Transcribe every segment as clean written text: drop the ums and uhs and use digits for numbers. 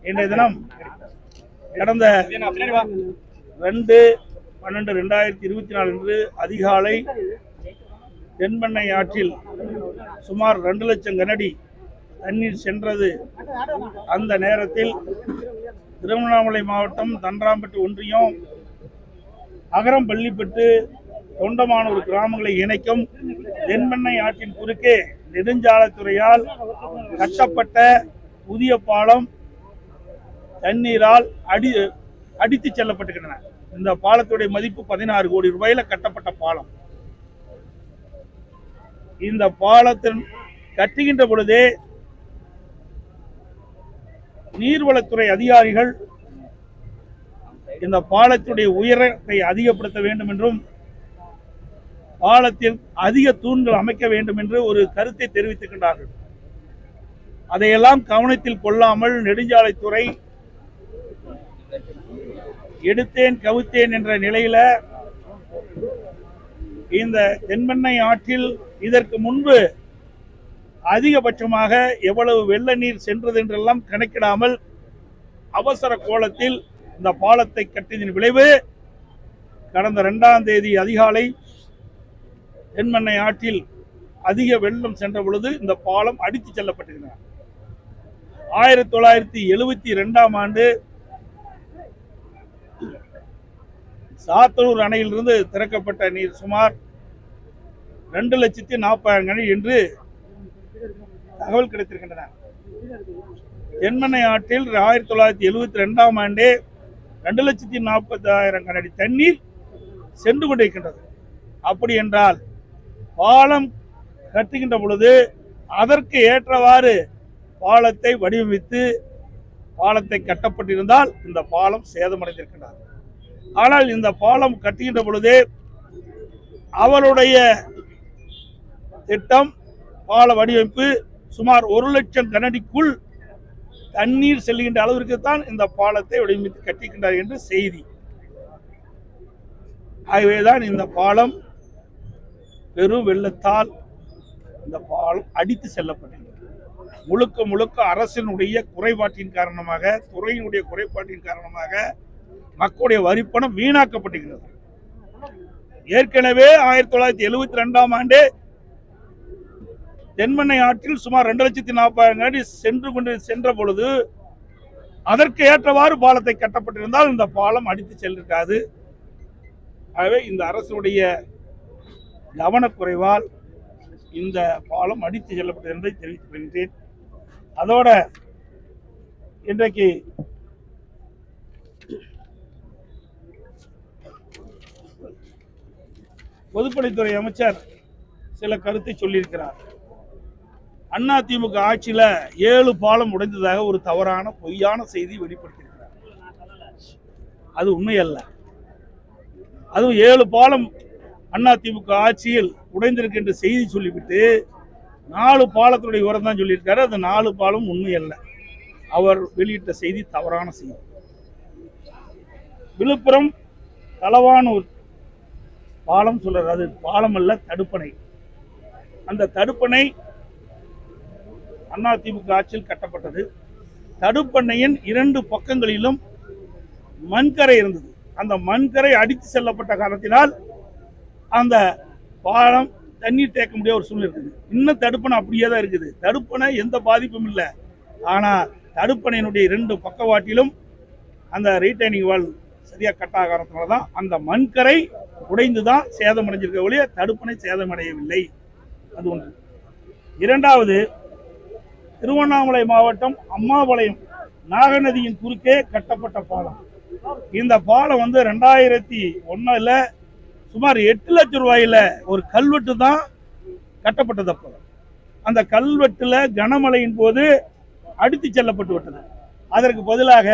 இன்றைய தினம் கடந்த 2/12/2024 அன்று அதிகாலை தென்பெண்ணை ஆற்றில் சுமார் 2 லட்சம் கனஅடி தண்ணீர் சென்றது. அந்த நேரத்தில் திருவண்ணாமலை மாவட்டம் தண்டராம்பட்டு ஒன்றியம் அகரம் பள்ளிப்பட்டு தொண்டமானூர் கிராமங்களை இணைக்கும் தென்பெண்ணை ஆற்றின் குறுக்கே நெடுஞ்சாலைத்துறையால் கட்டப்பட்ட புதிய பாலம் தண்ணீரால் அடித்து செல்லப்பட்டுகின்றன. இந்த பாலத்துடைய மதிப்பு 16 கோடி ரூபாயில கட்டப்பட்ட பாலம். இந்த பாலத்தின் கட்டுகின்ற பொழுதே நீர்வளத்துறை அதிகாரிகள் இந்த பாலத்துடைய உயரத்தை அதிகப்படுத்த வேண்டும் என்றும் பாலத்தில் அதிக தூண்கள் அமைக்க வேண்டும் என்று ஒரு கருத்தை தெரிவித்திருக்கின்றார்கள். அதையெல்லாம் கவனத்தில் கொள்ளாமல் நெடுஞ்சாலைத்துறை எடுத்தேன் கவுத்தேன் என்ற நிலையில இந்த தென்பெண்ணை ஆற்றில் இதற்கு முன்பு அதிகபட்சமாக எவ்வளவு வெள்ள நீர் சென்றது என்றெல்லாம் கணக்கிடாமல் அவசர கோலத்தில் இந்த பாலத்தை கட்டியதன் விளைவு கடந்த 2ஆம் தேதி அதிகாலை தென்பெண்ணை ஆற்றில் அதிக வெள்ளம் சென்ற பொழுது இந்த பாலம் அடித்து செல்லப்பட்டிருக்கிறது. 1972ஆம் ஆண்டு சாத்தனூர் அணையிலிருந்து திறக்கப்பட்ட நீர் சுமார் 2,40,000 கனஅடி என்று தகவல் கிடைத்திருக்கின்றன. தென்பெண்ணை ஆற்றில் 1972ஆம் ஆண்டே 2,40,000 கனஅடி தண்ணீர் சென்று கொண்டிருக்கின்றது. அப்படி என்றால் பாலம் கட்டுகின்ற பொழுது அதற்கு ஏற்றவாறு பாலத்தை வடிவமைத்து பாலத்தை கட்டப்பட்டிருந்தால் இந்த பாலம் சேதமடைந்திருக்கின்றது. ஆனால் இந்த பாலம் கட்டுகின்ற பொழுது அவருடைய திட்டம் பால வடிவமைப்பு சுமார் 1 லட்சம் கனஅடிக்குள் தண்ணீர் செல்கின்ற அளவிற்கு தான் இந்த பாலத்தை வடிவமைத்து கட்டிக்கின்றார் என்று செய்தி. ஆகவேதான் இந்த பாலம் பெரும் வெள்ளத்தால் இந்த பாலம் அடித்து செல்லப்பட்டது. முழுக்க முழுக்க அரசினுடைய குறைபாட்டின் காரணமாக, துறையினுடைய குறைபாட்டின் காரணமாக மக்களுடைய வரிப்பணம் வீணாக்கப்பட்டிருக்கிறது. ஏற்கனவே 1972ஆம் ஆண்டே தென்பெண்ணை ஆற்றில் சுமார் 2,40,000 கனஅடி சென்ற பொழுது அதற்கு ஏற்றவாறு பாலத்தை கட்டப்பட்டிருந்தால் இந்த பாலம் அடித்து செல்லிருக்காது. ஆகவே இந்த அரசுடைய கவனக்குறைவால் இந்த பாலம் அடித்து செல்லப்பட்டது என்பதை தெரிவித்துக் கொள்கிறேன். அதோட இன்றைக்கு பொதுப்பணித்துறை அமைச்சர் சில கருத்தை சொல்லியிருக்கிறார். அதிமுக ஆட்சியில 7 பாலம் உடைந்ததாக ஒரு தவறான பொய்யான செய்தி வெளிப்படுத்தியிருக்கிறார். அது உண்மை அல்ல. அதுவும் 7 பாலம் அதிமுக ஆட்சியில் உடைந்திருக்கு என்று செய்தி சொல்லிவிட்டு 4 பாலத்துடைய விவரம் தான் சொல்லியிருக்காரு. அது 4 பாலம் உண்மை அல்ல. அவர் வெளியிட்ட செய்தி தவறான செய்தி. விழுப்புரம் தலவானூர் பாலம் சொல்றாரு. அது பாலம் அல்ல, தடுப்பணை. அந்த தடுப்பணை அதிமுக ஆட்சியில் கட்டப்பட்டது. தடுப்பணையின் 2 பக்கங்களிலும் மண்கரை இருந்தது. அந்த மண்கரை அடித்து செல்லப்பட்ட காரணத்தினால் அந்த பாலம் தண்ணீர் தேக்க முடியாத ஒரு சூழ்நிலை இருக்குது. இன்னும் தடுப்பணை அப்படியே தான் இருக்குது. தடுப்பணை எந்த பாதிப்பும் இல்லை. ஆனால் தடுப்பணையினுடைய 2 பக்கவாட்டிலும் அந்த ரீடைனிங் வால் சரியா கட்டாத காரணத்தினால தான் அந்த மண்கரை உடைந்து தான் சேதமடைஞ்சிருக்க ஒழிய தடுப்பணை சேதமடையவில்லை. அது ஒன்று. இரண்டாவது, திருவண்ணாமலை மாவட்டம் அம்மாபாளையம் நாகநதியின் குறுக்கே கட்டப்பட்ட பாலம். இந்த பாலம் 2001 சுமார் 8 லட்சம் ரூபாயில ஒரு கல்வெட்டு தான் கட்டப்பட்டது. அப்போ அந்த கல்வெட்டுல கனமழையின் போது அடித்து செல்லப்பட்டு விட்டது. அதற்கு பதிலாக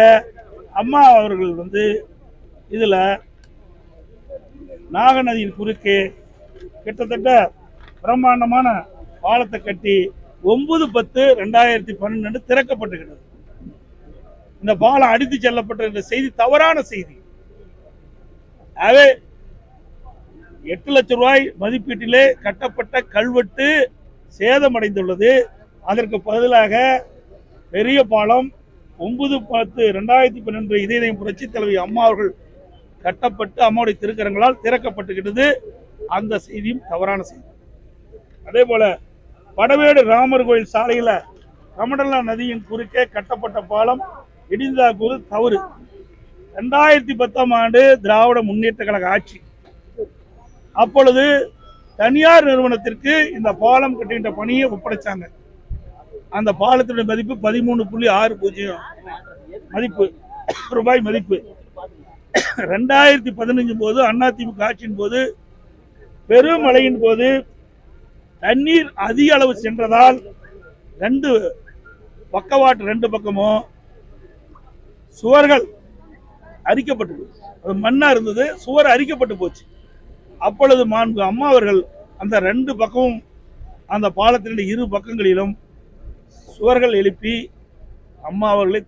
அம்மா அவர்கள் இதுல நாகநதியின் குறுக்கே கிட்டத்தட்ட பிரம்மாண்டமான பாலத்தை கட்டி 9/10/2012 திறக்கப்பட்டுகிறது. இந்த பாலம் அடித்து செல்லப்பட்ட செய்தி தவறான செய்தி. 8 லட்சம் ரூபாய் மதிப்பீட்டிலே கட்டப்பட்ட கல்வெட்டு சேதமடைந்துள்ளது. அதற்கு பதிலாக பெரிய பாலம் 9/10/2012 இதயம் புரட்சி தலைவி அம்மா அவர்கள் கட்டப்பட்டு அம்மாவுடைய திருக்கரங்களால் திறக்கப்பட்டுகிட்டது. அந்த செய்தியும் தவறான செய்தி. அதே போல படவேடு ராமர் கோயில் சாலையில கமண்டலா நதியின் குறுக்கே கட்டப்பட்ட பாலம் இடிந்ததாக்குவது தவறு. 2010ஆம் ஆண்டு திராவிட முன்னேற்ற கழக ஆட்சி. அப்பொழுது தனியார் நிறுவனத்திற்கு இந்த பாலம் கட்டுகின்ற பணியை ஒப்படைச்சாங்க. அந்த பாலத்தினுடைய மதிப்பு 13.60 மதிப்பு ரூபாய் மதிப்பு. 2015 போது அதிமுக ஆட்சியின் போது பெருமழையின் போது தண்ணீர் அதிக அளவு சென்றதால் ரெண்டு பக்கமும் சுவர்கள் அரிக்கப்பட்டது. அது மண்ணா இருந்தது, சுவர் அரிக்கப்பட்டு போச்சு. அப்பொழுது மாண்பு அம்மா அவர்கள் அந்த 2 பக்கமும் அந்த பாலத்தினுடைய 2 பக்கங்களிலும் சுவர்கள் எழுப்பி அம்மா அவர்களை